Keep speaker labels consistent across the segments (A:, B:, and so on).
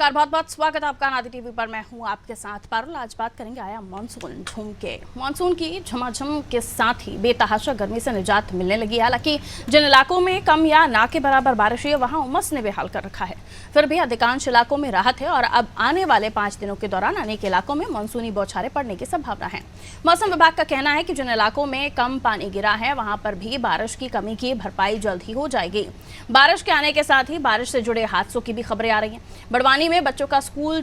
A: नमस्कार, बहुत बहुत स्वागत है आपका नादी टीवी पर। मैं हूं आपके साथ पारुल। आज बात करेंगे आया मानसून झूम के। मानसून की झमाझम के साथ ही बेतहाशा गर्मी से निजात मिलने लगी। हालांकि जिन इलाकों में कम या ना के बराबर बारिश हुई है वहां उमस ने बेहाल कर रखा है। फिर भी अधिकांश इलाकों में राहत है और अब आने वाले 5 दिनों के दौरान अनेक इलाकों में मानसूनी बौछारें पड़ने की संभावना है। मौसम विभाग का कहना है कि जिन इलाकों में कम पानी गिरा है वहां पर भी बारिश की कमी की भरपाई जल्द ही हो जाएगी। बारिश के आने के साथ ही बारिश से जुड़े हादसों की भी खबरें आ रही हैं। बड़वानी में बच्चों को स्कूल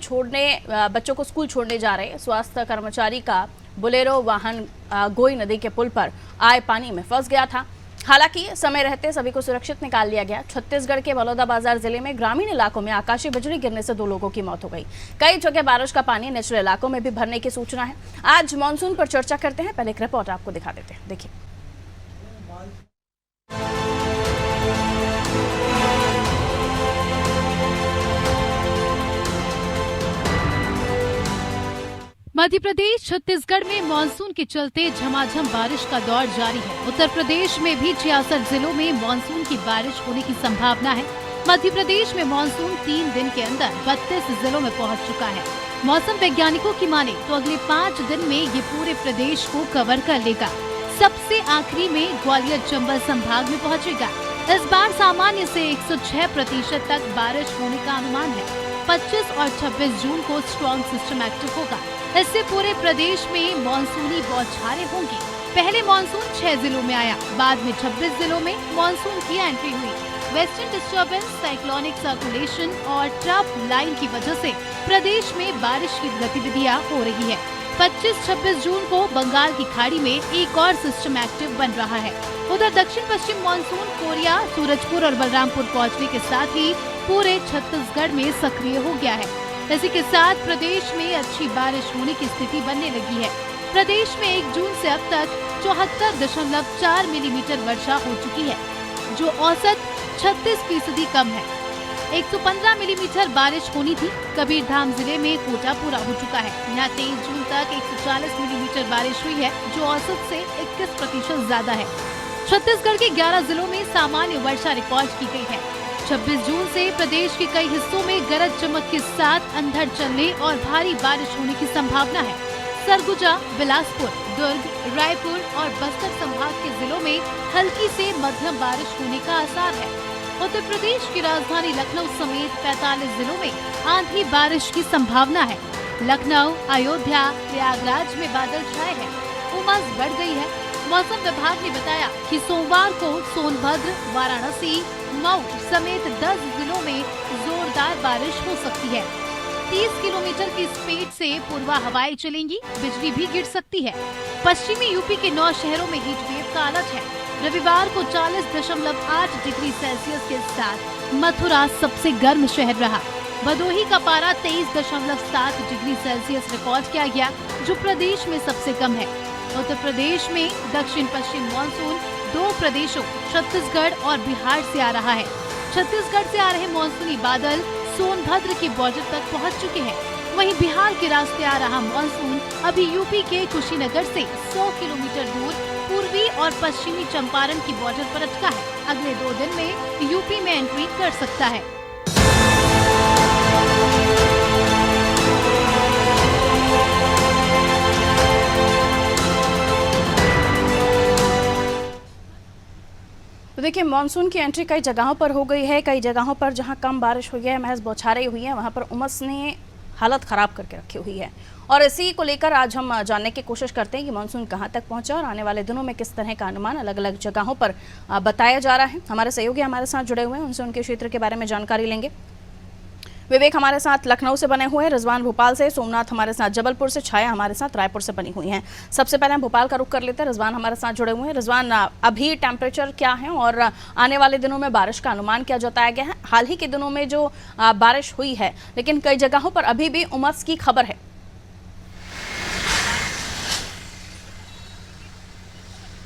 A: छोड़ने जा रहे स्वास्थ्य कर्मचारी का बोलेरो वाहन गोई नदी के पुल पर आए पानी में फंस गया था। हालांकि समय रहते सभी को सुरक्षित निकाल लिया गया। छत्तीसगढ़ के बलौदाबाजार जिले में ग्रामीण इलाकों में आकाशीय बिजली गिरने से 2 लोगों की मौत हो गई। कई जगह बारिश का पानी निचले इलाकों में भी भरने की सूचना है। आज मानसून पर चर्चा करते हैं। पहले एक रिपोर्ट आपको दिखा देते हैं, देखिए।
B: मध्य प्रदेश छत्तीसगढ़ में मानसून के चलते झमाझम बारिश का दौर जारी है। उत्तर प्रदेश में भी 66 जिलों में मानसून की बारिश होने की संभावना है। मध्य प्रदेश में मानसून 3 दिन के अंदर 32 जिलों में पहुंच चुका है। मौसम वैज्ञानिकों की माने तो अगले 5 दिन में ये पूरे प्रदेश को कवर कर लेगा। सबसे आखिरी में ग्वालियर चंबल संभाग में पहुँचेगा। इस बार सामान्य से 106% तक बारिश होने का अनुमान है। 25 और 26 जून को स्ट्रॉन्ग सिस्टम एक्टिव होगा। इससे पूरे प्रदेश में मानसूनी बौछारें होंगी। पहले मानसून 6 जिलों में आया, बाद में 26 जिलों में मानसून की एंट्री हुई। वेस्टर्न डिस्टर्बेंस, साइक्लोनिक सर्कुलेशन और ट्रफ लाइन की वजह से प्रदेश में बारिश की गतिविधियां हो रही है। 25-26 जून को बंगाल की खाड़ी में एक और सिस्टम एक्टिव बन रहा है। उधर दक्षिण पश्चिम मानसून कोरिया, सूरजपुर और बलरामपुर पहुंचने के साथ ही पूरे छत्तीसगढ़ में सक्रिय हो गया है। इसी के साथ प्रदेश में अच्छी बारिश होने की स्थिति बनने लगी है। प्रदेश में 1 जून से अब तक 74.4 मिलीमीटर वर्षा हो चुकी है, जो औसत 36% कम है। 115 मिलीमीटर बारिश होनी थी। कबीरधाम जिले में कोटा पूरा हो चुका है। यहाँ 23 जून तक 140 मिलीमीटर बारिश हुई है, जो औसत से 21% ज्यादा है। छत्तीसगढ़ के 11 जिलों में सामान्य वर्षा रिकॉर्ड की गई है। 26 जून से प्रदेश के कई हिस्सों में गरज चमक के साथ अंधड़ चलने और भारी बारिश होने की संभावना है। सरगुजा, बिलासपुर, दुर्ग, रायपुर और बस्तर संभाग के जिलों में हल्की से मध्यम बारिश होने का आसार है। उत्तर प्रदेश की राजधानी लखनऊ समेत 45 जिलों में आंधी बारिश की संभावना है। लखनऊ, अयोध्या, प्रयागराज में बादल छाए हैं। उमस बढ़ गई है। मौसम विभाग ने बताया कि सोमवार को सोनभद्र, वाराणसी, मऊ समेत 10 जिलों में जोरदार बारिश हो सकती है। 30 किलोमीटर की स्पीड से पूर्वा हवाएं चलेंगी। बिजली भी गिर सकती है। पश्चिमी यूपी के 9 शहरों में हीट वेव का अलर्ट है। रविवार को 40.8 डिग्री सेल्सियस के साथ मथुरा सबसे गर्म शहर रहा। भदोही का पारा 23.7 डिग्री सेल्सियस रिकॉर्ड किया गया, जो प्रदेश में सबसे कम है। उत्तर प्रदेश में दक्षिण पश्चिम मानसून 2 प्रदेशों छत्तीसगढ़ और बिहार से आ रहा है। छत्तीसगढ़ से आ रहे मानसूनी बादल सोनभद्र के बॉर्डर तक पहुंच चुके हैं। वहीं बिहार के रास्ते आ रहा मानसून अभी यूपी के कुशीनगर से 100 किलोमीटर दूर पूर्वी और पश्चिमी चंपारण की बॉर्डर पर अटका है। अगले 2 दिन में यूपी में एंट्री कर सकता है।
A: तो देखिए, मानसून की एंट्री कई जगहों पर हो गई है। कई जगहों पर जहां कम बारिश हुई है, महज बौछारें हुई हैं, वहां पर उमस ने हालत खराब करके रखी हुई है। और इसी को लेकर आज हम जानने की कोशिश करते हैं कि मानसून कहां तक पहुंचा और आने वाले दिनों में किस तरह का अनुमान अलग अलग जगहों पर बताया जा रहा है। हमारे सहयोगी हमारे साथ जुड़े हुए हैं, उनसे उनके क्षेत्र के बारे में जानकारी लेंगे। विवेक हमारे साथ लखनऊ से बने हुए हैं, रिजवान भोपाल से, सोमनाथ हमारे साथ जबलपुर से, छाया हमारे साथ रायपुर से बनी हुई हैं। सबसे पहले हम भोपाल का रुख कर लेते हैं। रिजवान हमारे साथ जुड़े हुए हैं। रिजवान, अभी टेम्परेचर क्या है और आने वाले दिनों में बारिश का अनुमान क्या जताया गया है? हाल ही के दिनों में जो बारिश हुई है, लेकिन कई जगहों पर अभी भी उमस की खबर है।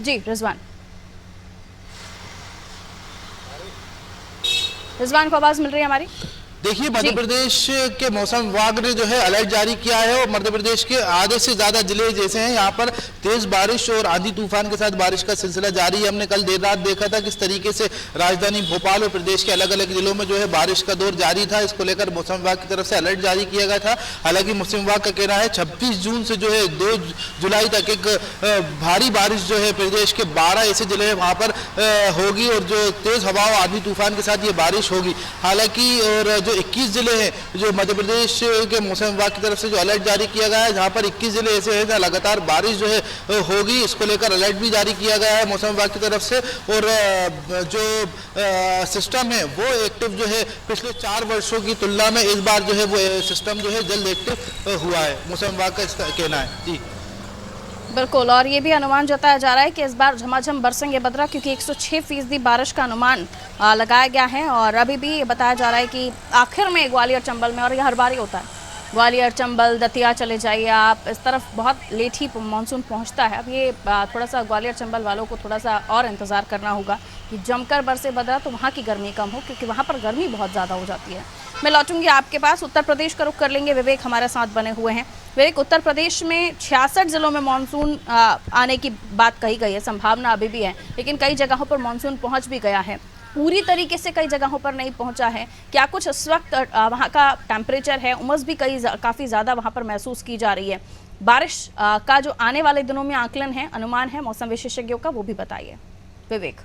A: जी रिजवान को आवाज मिल रही है हमारी?
C: देखिए, मध्य प्रदेश के मौसम विभाग ने जो है अलर्ट जारी किया है और मध्य प्रदेश के आधे से ज्यादा जिले जैसे हैं यहाँ पर तेज बारिश और आंधी तूफान के साथ बारिश का सिलसिला जारी है। हमने कल देर रात देखा था किस तरीके से राजधानी भोपाल और प्रदेश के अलग अलग जिलों में जो है बारिश का दौर जारी था। इसको लेकर मौसम विभाग की तरफ से अलर्ट जारी किया गया था। हालांकि मौसम विभाग का कहना है 26 जून से जो है 2 जुलाई तक एक भारी बारिश जो है प्रदेश के 12 ऐसे जिले हैं वहां पर होगी और जो तेज हवाओं आंधी तूफान के साथ ये बारिश होगी। हालांकि और जो 21 जिले हैं जो मध्य प्रदेश के मौसम विभाग की तरफ से जो अलर्ट जारी किया गया है, जहां पर 21 जिले ऐसे हैं जहां लगातार बारिश जो है होगी। इसको लेकर अलर्ट भी जारी किया गया है मौसम विभाग की तरफ से। और जो सिस्टम है वो एक्टिव जो है पिछले 4 वर्षों की तुलना में इस बार जो है वो सिस्टम जो है जल्द एक्टिव हुआ है, मौसम विभाग का इसका कहना है जी।
A: बिल्कुल, और ये भी अनुमान जताया जा रहा है कि इस बार झमाझम बरसेंगे बदरा, क्योंकि 106% बारिश का अनुमान लगाया गया है। और अभी भी बताया जा रहा है कि आखिर में ग्वालियर चंबल में, और ये हर बार ही होता है, ग्वालियर चंबल दतिया चले जाइए आप, इस तरफ बहुत लेट ही मानसून पहुंचता है। अब ये थोड़ा सा ग्वालियर चंबल वालों को थोड़ा सा और इंतज़ार करना होगा कि जमकर बरसे बदरा तो वहाँ की गर्मी कम हो, क्योंकि वहाँ पर गर्मी बहुत ज़्यादा हो जाती है। मैं लौटूंगी आपके पास, उत्तर प्रदेश का रुख कर लेंगे। विवेक हमारे साथ बने हुए हैं। विवेक, उत्तर प्रदेश में 66 जिलों में मानसून आने की बात कही गई है, संभावना अभी भी है, लेकिन कई जगहों पर मानसून पहुंच भी गया है, पूरी तरीके से कई जगहों पर नहीं पहुंचा है। क्या कुछ इस वक्त वहां का टेम्परेचर है, उमस भी काफ़ी ज़्यादा वहां पर महसूस की जा रही है। बारिश का जो आने वाले दिनों में आकलन है, अनुमान है मौसम विशेषज्ञों का, वो भी बताइए विवेक।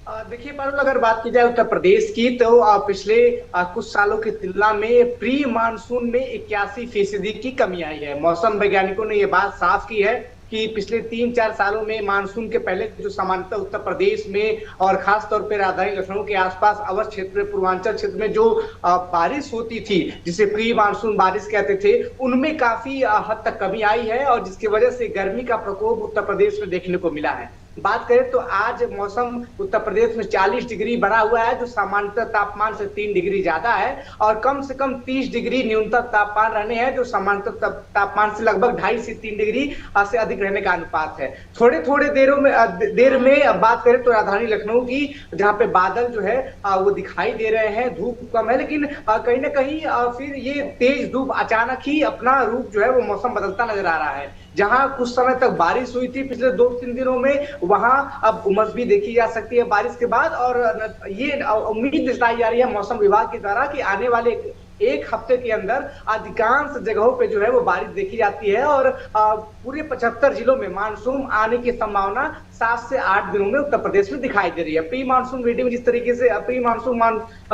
D: देखिए पारुल, अगर बात की जाए उत्तर प्रदेश की तो पिछले कुछ सालों की तुलना में प्री मानसून में 81% की कमी आई है। मौसम वैज्ञानिकों ने ये बात साफ की है कि पिछले 3-4 सालों में मानसून के पहले जो सामान्यतः उत्तर प्रदेश में और खास तौर पर राजधानी लखनऊ के आसपास अवध क्षेत्र, पूर्वांचल क्षेत्र में जो बारिश होती थी, जिसे प्री मानसून बारिश कहते थे, उनमें काफी हद तक कमी आई है और जिसकी वजह से गर्मी का प्रकोप उत्तर प्रदेश में देखने को मिला है। बात करें तो आज मौसम उत्तर प्रदेश में 40 डिग्री बना हुआ है, जो सामान्यतः तापमान से 3 डिग्री ज्यादा है, और कम से कम 30 डिग्री न्यूनतम तापमान रहने हैं, जो सामान्यतः तापमान से लगभग 2.5 से 3 डिग्री से अधिक रहने का अनुपात है। थोड़े देर में बात करें तो राजधानी लखनऊ की, जहां पे बादल जो है वो दिखाई दे रहे हैं, धूप कम है, लेकिन कहीं ना कहीं फिर ये तेज धूप अचानक ही अपना रूप जो है वो मौसम बदलता नजर आ रहा है। जहां कुछ समय तक बारिश हुई थी पिछले 2-3 दिनों में, वहां अब उमस भी देखी जा सकती है बारिश के बाद। और ये उम्मीद जताई जा रही है मौसम विभाग के द्वारा कि आने वाले एक हफ्ते के अंदर अधिकांश जगहों पे जो है वो बारिश देखी जाती है और पूरे 75 जिलों में मानसून आने की संभावना 7 से 8 दिनों में उत्तर प्रदेश में दिखाई दे रही है। प्री मानसून रीडिंग जिस तरीके से प्री मानसून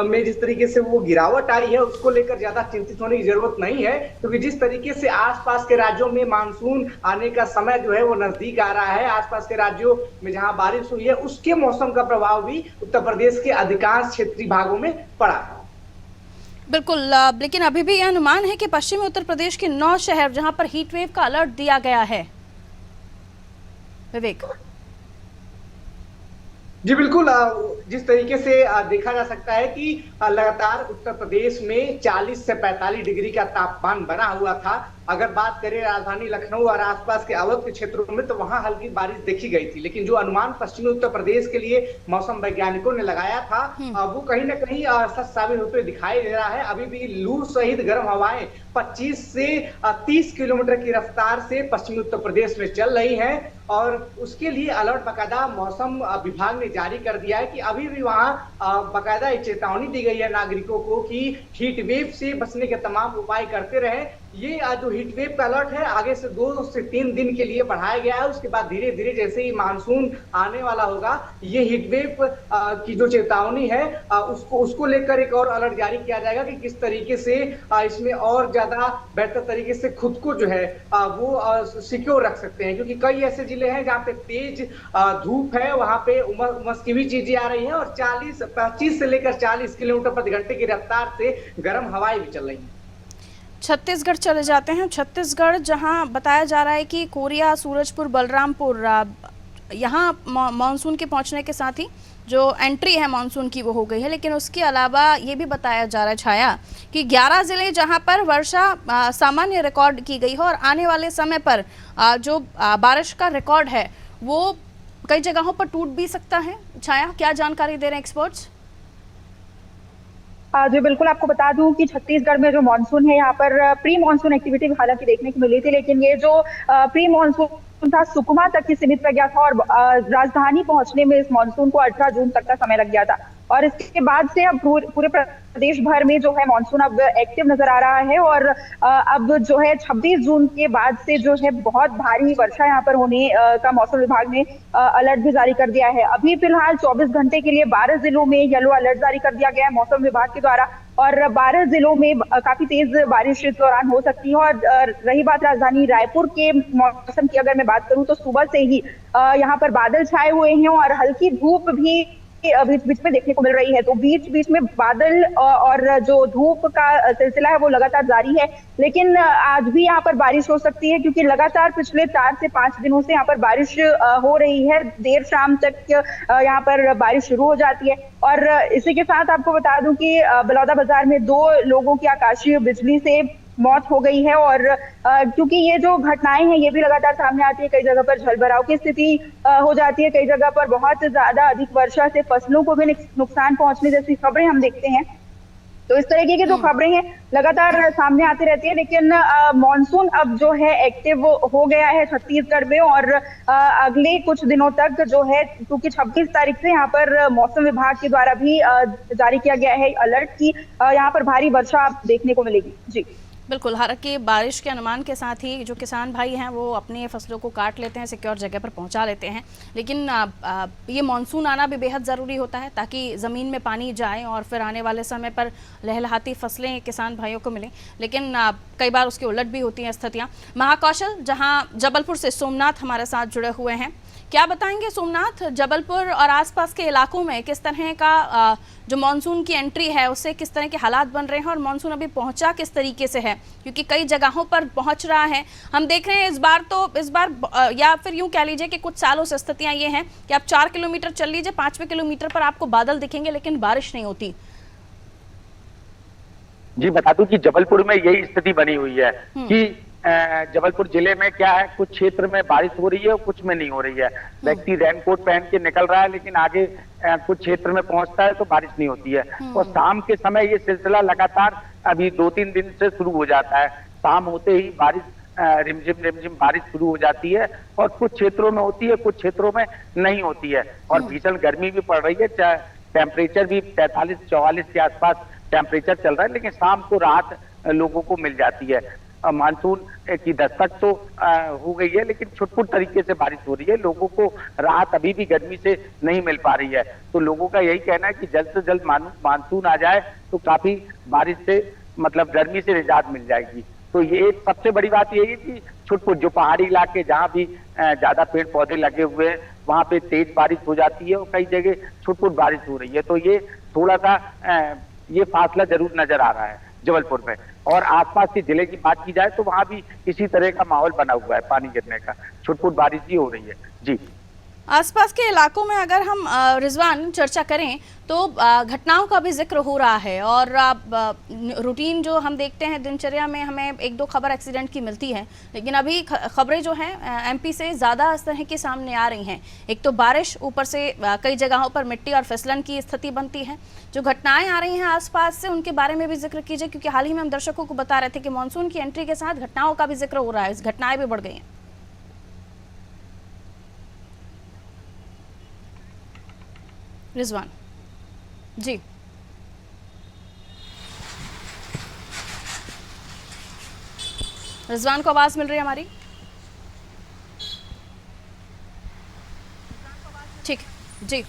D: में जिस तरीके से वो गिरावट आई है, उसको लेकर ज्यादा चिंतित होने की जरूरत नहीं है, क्योंकि जिस तरीके से आसपास के राज्यों में मानसून आने का समय जो है वो नजदीक आ रहा है, आसपास के राज्यों में जहां बारिश हुई है उसके मौसम का प्रभाव भी उत्तर प्रदेश के अधिकांश क्षेत्रीय भागों में पड़ा है।
A: बिल्कुल, लेकिन अभी भी यह अनुमान है कि पश्चिमी उत्तर प्रदेश के 9 शहर जहां पर हीट वेव का अलर्ट दिया गया है। विवेक
D: जी बिल्कुल, जिस तरीके से देखा जा सकता है कि लगातार उत्तर प्रदेश में 40 से 45 डिग्री का तापमान बना हुआ था। अगर बात करें राजधानी लखनऊ और आसपास के अवध के क्षेत्रों में तो वहां हल्की बारिश देखी गई थी, लेकिन जो अनुमान पश्चिमी उत्तर प्रदेश के लिए मौसम वैज्ञानिकों ने लगाया था वो कहीं ना कहीं सच साबित होते दिखाई दे रहा है। अभी भी लू सहित गर्म हवाएं 25 से 30 किलोमीटर की रफ्तार से पश्चिमी उत्तर प्रदेश में चल रही हैं और उसके लिए अलर्ट बाकायदा मौसम विभाग ने जारी कर दिया है कि अभी भी वहां बाकायदा चेतावनी दी गई है नागरिकों को कि हीट वेव से बचने के तमाम उपाय करते रहे। ये जो हीट वेव का अलर्ट है आगे से 2 से 3 दिन के लिए बढ़ाया गया है। उसके बाद धीरे धीरे जैसे ही मानसून आने वाला होगा, ये हीट वेव की जो चेतावनी है उसको लेकर एक और अलर्ट जारी किया जाएगा कि किस तरीके से इसमें और ज्यादा बेहतर तरीके से खुद को जो है वो सिक्योर रख सकते हैं, क्योंकि कई ऐसे जिले हैं जहाँ पे तेज धूप है, वहां पे उमस की भी चीजें आ रही हैं और 25 से लेकर 40 किलोमीटर प्रति घंटे की रफ्तार से गर्म हवाएं भी चल रही हैं।
A: छत्तीसगढ़ चले जाते हैं। छत्तीसगढ़ जहां बताया जा रहा है कि कोरिया, सूरजपुर, बलरामपुर, यहाँ मानसून के पहुंचने के साथ ही जो एंट्री है मानसून की वो हो गई है, लेकिन उसके अलावा ये भी बताया जा रहा है छाया कि 11 जिले जहां पर वर्षा सामान्य रिकॉर्ड की गई है और आने वाले समय पर जो बारिश का रिकॉर्ड है वो कई जगहों पर टूट भी सकता है। छाया, क्या जानकारी दे रहे हैं एक्सपर्ट्स?
E: जी बिल्कुल, आपको बता दूं कि छत्तीसगढ़ में जो मानसून है यहाँ पर प्री मानसून एक्टिविटी हालांकि देखने को मिली थी, लेकिन ये जो प्री मानसून था सुकमा तक ही सीमित रह गया था और राजधानी पहुंचने में इस मानसून को 18 जून तक का समय लग गया था। और इसके बाद से अब पूरे प्रदेश भर में जो है मानसून अब एक्टिव नजर आ रहा है और अब जो है 26 जून के बाद से जो है बहुत भारी वर्षा यहाँ पर होने का मौसम विभाग ने अलर्ट भी जारी कर दिया है। अभी फिलहाल 24 घंटे के लिए 12 जिलों में येलो अलर्ट जारी कर दिया गया है मौसम विभाग के द्वारा और 12 जिलों में काफी तेज बारिश इस दौरान हो सकती है। और रही बात राजधानी रायपुर के मौसम की, अगर मैं बात करूं तो सुबह से ही यहाँ पर बादल छाए हुए हैं और हल्की धूप भी बीच बीच में देखने को मिल रही है। तो बीच बीच में बादल और जो धूप का सिलसिला है वो लगातार जारी है, लेकिन आज भी यहाँ पर बारिश हो सकती है क्योंकि लगातार पिछले 4 से 5 दिनों से यहाँ पर बारिश हो रही है। देर शाम तक यहाँ पर बारिश शुरू हो जाती है। और इसी के साथ आपको बता दूं कि बलौदाबाजार में 2 लोगों की आकाशीय बिजली से मौत हो गई है और क्योंकि ये जो घटनाएं हैं ये भी लगातार सामने आती है। कई जगह पर जलभराव की स्थिति हो जाती है, कई जगह पर बहुत ज्यादा अधिक वर्षा से फसलों को भी नुकसान पहुंचने जैसी खबरें हम देखते हैं। तो इस तरीके की जो खबरें हैं लगातार सामने आती रहती है, लेकिन मॉनसून अब जो है एक्टिव हो गया है छत्तीसगढ़ में और अगले कुछ दिनों तक जो है, क्योंकि 26 तारीख से यहाँ पर मौसम विभाग के द्वारा भी जारी किया गया है अलर्ट की यहाँ पर भारी वर्षा देखने को मिलेगी। जी
A: बिल्कुल, हालांकि बारिश के अनुमान के साथ ही जो किसान भाई हैं वो अपनी फसलों को काट लेते हैं, सिक्योर जगह पर पहुंचा लेते हैं, लेकिन ये मानसून आना भी बेहद ज़रूरी होता है ताकि ज़मीन में पानी जाए और फिर आने वाले समय पर लहलहाती फसलें किसान भाइयों को मिलें। लेकिन कई बार उसकी उलट भी होती हैं स्थितियाँ। महाकौशल, जहाँ जबलपुर से सोमनाथ हमारे साथ जुड़े हुए हैं, क्या बताएंगे सोमनाथ, जबलपुर और आसपास के इलाकों में किस तरह का जो मानसून की एंट्री है उससे किस तरह के हालात बन रहे हैं और मानसून अभी पहुंचा किस तरीके से है? क्योंकि कई जगहों पर पहुंच रहा है, हम देख रहे हैं इस बार या फिर यूं कह लीजिए कि कुछ सालों से स्थितियां ये हैं कि आप 4 किलोमीटर चल लीजिए, 5वें किलोमीटर पर आपको बादल दिखेंगे लेकिन बारिश नहीं होती।
F: जी बता दूं कि जबलपुर में यही स्थिति बनी हुई है कि जबलपुर जिले में क्या है, कुछ क्षेत्र में बारिश हो रही है और कुछ में नहीं हो रही है। व्यक्ति रेनकोट पहन के निकल रहा है लेकिन आगे कुछ क्षेत्र में पहुंचता है तो बारिश नहीं होती है। और शाम के समय ये सिलसिला लगातार अभी 2-3 दिन से शुरू हो जाता है। शाम होते ही बारिश रिमझिम बारिश शुरू हो जाती है और कुछ क्षेत्रों में होती है, कुछ क्षेत्रों में नहीं होती है। और भीषण गर्मी भी पड़ रही है, टेम्परेचर भी 43-44 के आसपास टेम्परेचर चल रहा है, लेकिन शाम को राहत लोगों को मिल जाती है। मानसून की दस्तक तो हो गई है लेकिन छुटपुट तरीके से बारिश हो रही है, लोगों को राहत अभी भी गर्मी से नहीं मिल पा रही है। तो लोगों का यही कहना है कि जल्द से जल्द मानसून आ जाए तो काफी बारिश से मतलब गर्मी से निजात मिल जाएगी। तो ये सबसे बड़ी बात यही है कि छुटपुट जो पहाड़ी इलाके जहाँ भी ज्यादा पेड़ पौधे लगे हुए हैं वहां पे तेज बारिश हो जाती है और कई जगह छुटपुट बारिश हो रही है। तो ये थोड़ा सा ये फासला जरूर नजर आ रहा है जबलपुर में। और आसपास के जिले की बात की जाए तो वहां भी इसी तरह का माहौल बना हुआ है, पानी गिरने का, छुटपुट बारिश ही हो रही है। जी
A: आसपास के इलाकों में अगर हम रिजवान चर्चा करें तो घटनाओं का भी जिक्र हो रहा है और रूटीन जो हम देखते हैं दिनचर्या में हमें 1-2 खबर एक्सीडेंट की मिलती है, लेकिन अभी खबरें जो हैं एमपी से ज़्यादा इस तरह की सामने आ रही हैं। एक तो बारिश, ऊपर से कई जगहों पर मिट्टी और फिसलन की स्थिति बनती है। जो घटनाएं आ रही हैं आसपास से उनके बारे में भी जिक्र कीजिए, क्योंकि हाल ही में हम दर्शकों को बता रहे थे कि मानसून की एंट्री के साथ घटनाओं का भी जिक्र हो रहा है, इस घटनाएं भी बढ़ गई हैं। रिजवान जी, रिजवान को आवाज मिल रही है हमारी? ठीक जी,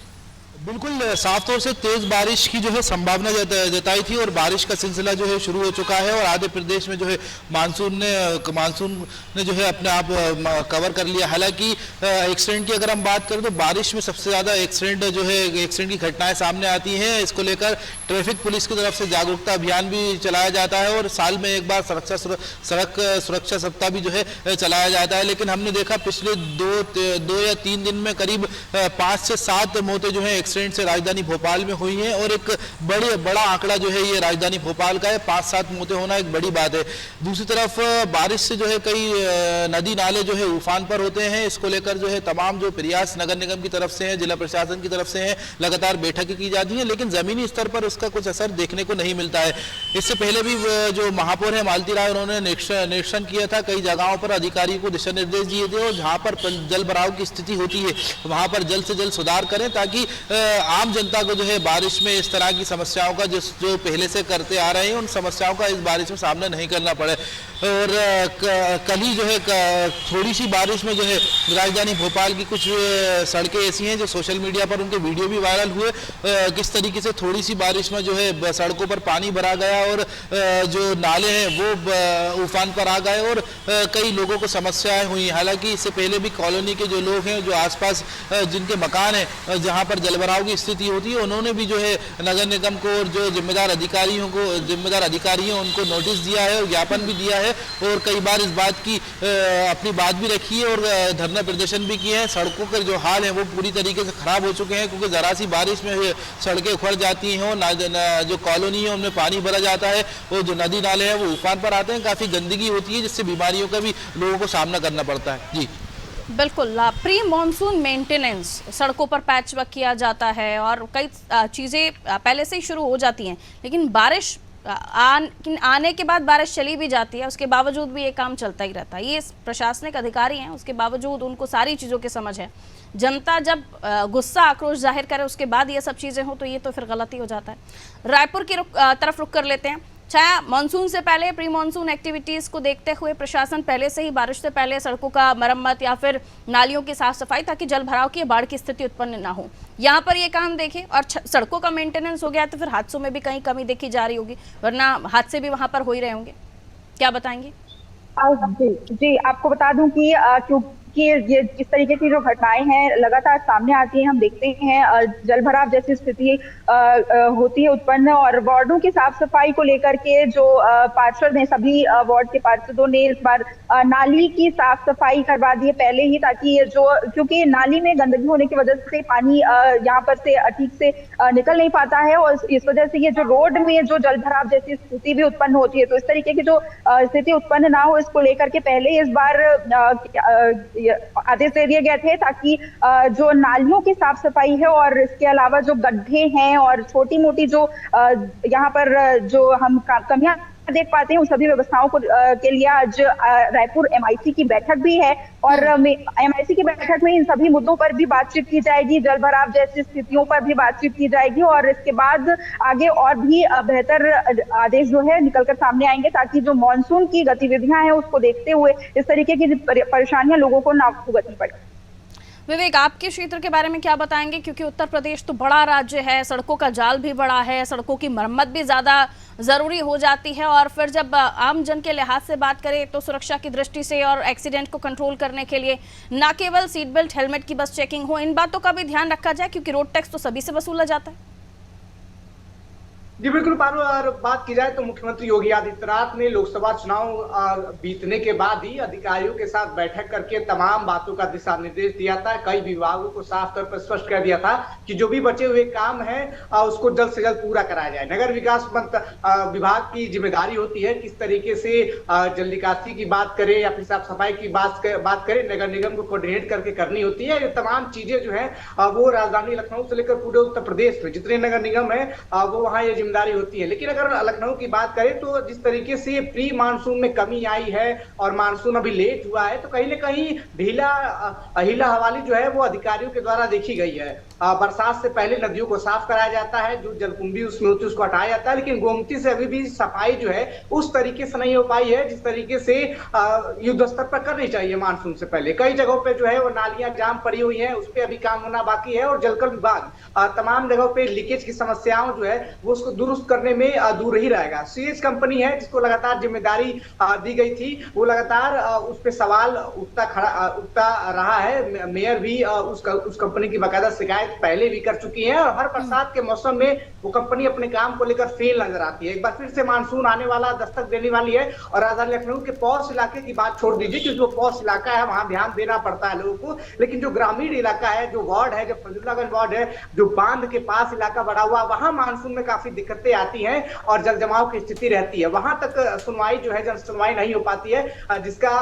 C: बिल्कुल साफ तौर से तेज बारिश की जो है संभावना जताई थी और बारिश का सिलसिला जो है शुरू हो चुका है और आधे प्रदेश में जो है मानसून ने जो है अपने आप कवर कर लिया। हालांकि एक्सीडेंट की अगर हम बात करें तो बारिश में सबसे ज़्यादा एक्सीडेंट की घटनाएं सामने आती हैं। इसको लेकर ट्रैफिक पुलिस की तरफ से जागरूकता अभियान भी चलाया जाता है और साल में एक बार सड़क सुरक्षा सप्ताह भी जो है चलाया जाता है। लेकिन हमने देखा पिछले 2 या 3 दिन में करीब 5 से 7 मौतें जो है एक्सीडेंट से राजधानी भोपाल में हुई हैं और एक बड़ा आंकड़ा जो है ये राजधानी भोपाल का है। 5-7 मौतें होना एक बड़ी बात है। दूसरी तरफ बारिश से जो है कई नदी नाले जो है उफान पर होते हैं। इसको लेकर जो है तमाम जो प्रयास नगर निगम की तरफ से है, जिला प्रशासन की तरफ से है, लगातार बैठकें की जाती हैं, लेकिन जमीनी स्तर पर उसका कुछ असर देखने को नहीं मिलता है। इससे पहले भी जो महापौर है मालती राय, उन्होंने निरीक्षण किया था, कई जगहों पर अधिकारियों को दिशा निर्देश दिए थे और जहां पर जल भराव की स्थिति होती है वहां पर जल्द से जल्द सुधार करें, ताकि आम जनता को जो है बारिश में इस तरह की समस्याओं का जो पहले से करते आ रहे हैं उन समस्याओं का इस बारिश में सामना नहीं करना पड़े। और कल ही जो है थोड़ी सी बारिश में जो है राजधानी भोपाल की कुछ सड़कें ऐसी हैं जो सोशल मीडिया पर उनके वीडियो भी वायरल हुए, किस तरीके से थोड़ी सी बारिश में जो है सड़कों पर पानी भरा गया और जो नाले हैं वो उफान पर आ गए और कई लोगों को समस्याएं हुई। हालांकि इससे पहले भी कॉलोनी के जो लोग हैं, जो आसपास जिनके मकान हैं जहां पर जलभराव की स्थिति होती है, उन्होंने भी जो है नगर निगम को और जो जिम्मेदार अधिकारी हैं उनको नोटिस दिया है और ज्ञापन भी दिया है और कई बार इस बात की अपनी बात भी रखी है और धरना प्रदर्शन भी किए हैं। सड़कों के जो हाल है वो पूरी तरीके से खराब हो चुके हैं, क्योंकि जरा सी बारिश में सड़कें उखड़ जाती हैं और जो कॉलोनी है उनमें पानी भरा जाता है और जो नदी नाले हैं वो उफान पर आते हैं, काफी गंदगी होती है जिससे बीमारियों का भी लोगों को सामना करना पड़ता है। जी
A: बिल्कुल, प्री मॉनसून मेंटेनेंस, सड़कों पर पैच वर्क किया जाता है और कई चीज़ें पहले से ही शुरू हो जाती हैं, लेकिन बारिश आने के बाद बारिश चली भी जाती है, उसके बावजूद भी ये काम चलता ही रहता है। ये प्रशासनिक अधिकारी हैं, उसके बावजूद उनको सारी चीज़ों की समझ है। जनता जब गुस्सा आक्रोश जाहिर करे उसके बाद ये सब चीज़ें हो तो ये तो फिर गलती हो जाता है। रायपुर की तरफ रुक कर लेते हैं। छाया, मानसून से पहले प्री मानसून एक्टिविटीज़ को देखते हुए प्रशासन पहले से ही बारिश से पहले सड़कों का मरम्मत या फिर नालियों की साफ सफाई, ताकि जल भराव की बाढ़ की स्थिति उत्पन्न ना हो, यहाँ पर ये काम देखें। और सड़कों का मेंटेनेंस हो गया तो फिर हादसों में भी कहीं कमी देखी जा रही होगी, वरना हादसे भी वहाँ पर हो ही रहे होंगे। क्या बताएंगे?
E: जी, आपको बता दूं कि कि ये इस तरीके की जो घटनाएं हैं लगातार सामने आती हैं। हम देखते हैं जल भराव जैसी स्थिति होती है उत्पन्न, और वार्डों की साफ सफाई को लेकर के जो पार्षद हैं, सभी वार्ड के पार्षदों ने इस बार नाली की साफ सफाई करवा दी है पहले ही, ताकि क्योंकि नाली में गंदगी होने की वजह से पानी यहाँ पर से ठीक से निकल नहीं पाता है और इस वजह से ये जो रोड में जो जल भराव जैसी स्थिति भी उत्पन्न होती है, तो इस तरीके की जो स्थिति उत्पन्न ना हो इसको लेकर के पहले इस बार आदेश दे दिए गए थे, ताकि जो नालियों की साफ सफाई है और इसके अलावा जो गड्ढे हैं और छोटी मोटी जो यहाँ पर जो हम कमियां देख पाते हैं उन सभी व्यवस्थाओं के लिए आज रायपुर एमआईसी की बैठक भी है और एमआईसी की बैठक में इन सभी मुद्दों पर भी बातचीत की जाएगी, जल भराव जैसी स्थितियों पर भी बातचीत की जाएगी और इसके बाद आगे और भी बेहतर आदेश जो है निकलकर सामने आएंगे, ताकि जो मानसून की गतिविधियां हैं उसको देखते हुए इस तरीके की परेशानियां लोगों को ना भुगतनी पड़े।
A: विवेक, आपके क्षेत्र के बारे में क्या बताएंगे, क्योंकि उत्तर प्रदेश तो बड़ा राज्य है, सड़कों का जाल भी बड़ा है, सड़कों की मरम्मत भी ज़्यादा ज़रूरी हो जाती है और फिर जब आम जन के लिहाज से बात करें तो सुरक्षा की दृष्टि से और एक्सीडेंट को कंट्रोल करने के लिए ना केवल सीट बेल्ट हेलमेट की बस चेकिंग हो, इन बातों का भी ध्यान रखा जाए, क्योंकि रोड टैक्स तो सभी से वसूला जाता है।
D: जी बिल्कुल पारू, और बात की जाए तो मुख्यमंत्री योगी आदित्यनाथ ने लोकसभा चुनाव बीतने के बाद ही अधिकारियों के साथ बैठक करके तमाम बातों का दिशा निर्देश दिया था। कई विभागों को साफ तौर पर स्पष्ट कर दिया था कि जो भी बचे हुए काम है उसको जल्द से जल्द पूरा कराया जाए। नगर विकास विभाग की जिम्मेदारी होती है किस तरीके से जल निकासी की बात करें या फिर साफ सफाई की बात करें, नगर निगम को कोऑर्डिनेट करके करनी होती है। ये तमाम चीजें जो है वो राजधानी लखनऊ से लेकर पूरे उत्तर प्रदेश में जितने नगर निगम है वो वहाँ ये जिम्मेदारी होती है। लेकिन अगर लखनऊ की बात करें तो जिस तरीके से प्री मानसून में कमी आई है और मानसून अभी लेट हुआ है, तो कहीं ना कहीं हीला हवाली जो है वो अधिकारियों के द्वारा देखी गई है। बरसात से पहले नदियों को साफ कराया जाता है, जो जलकुंभी उसमें होती है उसको हटाया जाता है, लेकिन गोमती से अभी भी सफाई जो है उस तरीके से नहीं हो पाई है जिस तरीके से युद्ध स्तर पर करनी चाहिए। मानसून से पहले कई जगहों पे जो है वो नालियां जाम पड़ी हुई है, उस पर अभी काम होना बाकी है और जलकर विभाग तमाम जगहों पे लीकेज की समस्याओं जो है वो उसको दुरुस्त करने में दूर ही रहेगा। सीएस कंपनी है जिसको लगातार जिम्मेदारी दी गई थी, वो लगातार उस पर सवाल उठता रहा है। मेयर भी उस कंपनी की बाकायदा शिकायत पहले भी कर चुकी है और हर बरसात के मौसम में वो कंपनी अपने काम को लेकर फेल नजर आती है। एक बार फिर से मानसून आने वाला, दस्तक देने वाली है और राजधानी लखनऊ के पॉश इलाके की बात छोड़ दीजिए क्योंकि वो पॉश इलाका है, वहां ध्यान देना पड़ता है लोगों को, लेकिन जो ग्रामीण इलाका है, जो वार्ड है, जो फजलुल्लाहगंज वार्ड है, जो बांध के पास इलाका बड़ा हुआ, वहां मानसून में काफी दिक्कतें आती हैं और जल जमाव की स्थिति रहती है। वहां तक सुनवाई जो है, जन सुनवाई नहीं हो पाती है, जिसका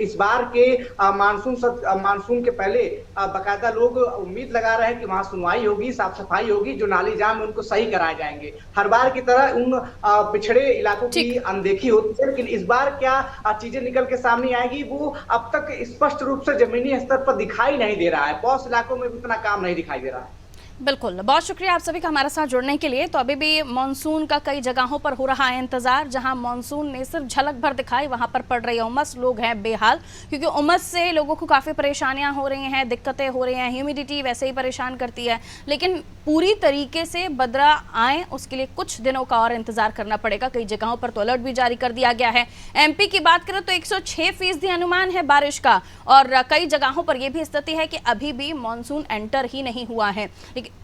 D: इस बार के मानसून के पहले बाकायदा लोग उम्मीद लगा रहे हैं कि वहां सुनवाई होगी, साफ सफाई होगी, जो नाली जाम है उनको सही कराए जाएंगे। हर बार की तरह उन पिछड़े इलाकों की अनदेखी होती है, लेकिन इस बार क्या चीजें निकल के सामने आएगी वो अब तक स्पष्ट रूप से जमीनी स्तर पर दिखाई नहीं दे रहा है। पॉश इलाकों में भी उतना काम नहीं दिखाई दे रहा है।
A: बिल्कुल, बहुत शुक्रिया आप सभी का हमारे साथ जुड़ने के लिए। तो अभी भी मानसून का कई जगहों पर हो रहा है इंतजार, जहां मानसून ने सिर्फ झलक भर दिखाई वहां पर पड़ रही है उमस, लोग हैं बेहाल क्योंकि उमस से लोगों को काफ़ी परेशानियां हो रही हैं, दिक्कतें हो रही हैं, ह्यूमिडिटी वैसे ही परेशान करती है। लेकिन पूरी तरीके से बदरा आए उसके लिए कुछ दिनों का और इंतजार करना पड़ेगा। कई जगहों पर तो अलर्ट भी जारी कर दिया गया है। MP की बात करें तो 106% अनुमान है बारिश का और कई जगहों पर यह भी स्थिति है कि अभी भी मानसून एंटर ही नहीं हुआ है।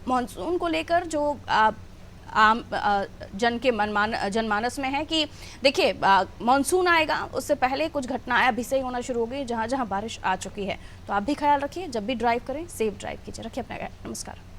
A: मानसून को लेकर जो आम जनमानस में है कि देखिए मानसून आएगा उससे पहले कुछ घटनाएं अभी से ही होना शुरू हो गई जहां जहां बारिश आ चुकी है। तो आप भी ख्याल रखिए, जब भी ड्राइव करें सेफ ड्राइव कीजिए। रखिए अपना ख्याल। नमस्कार।